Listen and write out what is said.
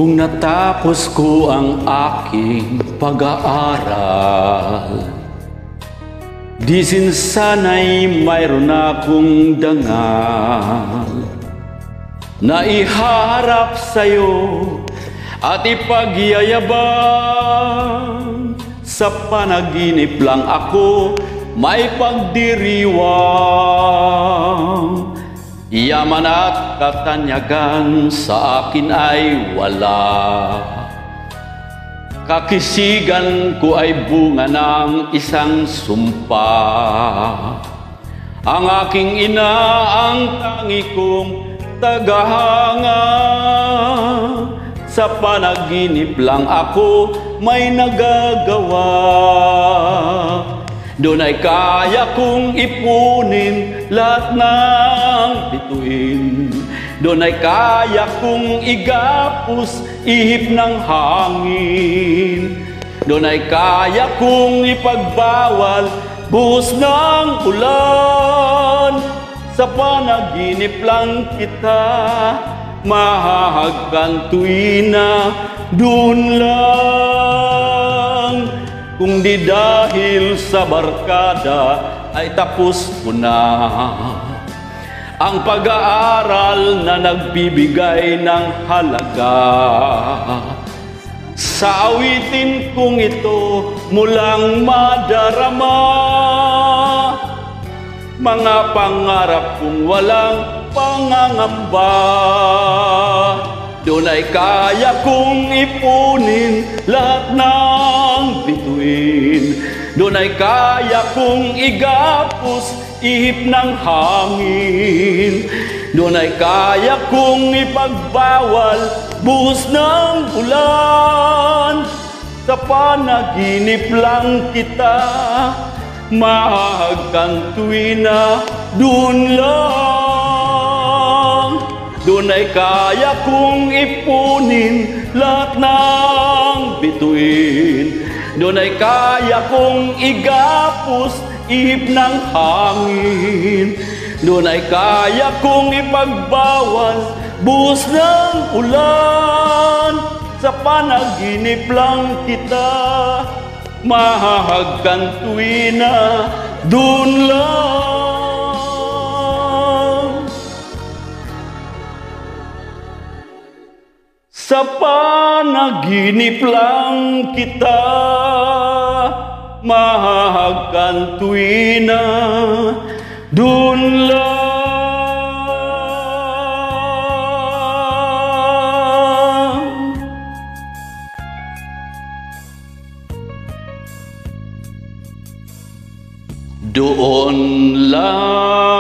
Kung natapos ko ang aking pag-aaral, di sana'y mayroon akong dangal na iharap sa'yo at ipagyayabang. Sa panaginip lang ako may pagdiriwang, yaman at katanyagan sa akin ay wala. Kakisigan ko ay bunga ng isang sumpa. Ang aking ina ang tangi kong tagahanga. Sa panaginip lang ako may nagagawa. Doon ay kaya kong ipunin lahat ng bituin. Doon ay kaya kong igapos ihip ng hangin. Doon ay kaya kong ipagbawal buhos ng ulan. Sa panaginip lang kita mahahagkan tuwina. Doon lang. Kung di dahil sa barkada ay tapos ko na ang pag-aaral na nagbibigay ng halaga. Sa awitin kong ito mulang madarama mga pangarap kong walang pangangamba. Doon ay kaya kong ipunin lahat ng bituin. Doon ay kaya kong igapos ihip ng hangin. Doon ay kaya kong ipagbawal buhos ng ulan. Sa panaginip lang kita mahahagkan tuwina. Doon lang. Doon ay kaya kong ipunin lahat ng bituin. Doon ay kaya kong igapos ihip ng hangin. Doon ay kaya kong ipagbawal buhos ng ulan. Sa panaginip lang kita mahahagkan tuwina. Doon lang. Sa panaginip lang kita mahahagkan tuwina. Doon lang. Doon lang.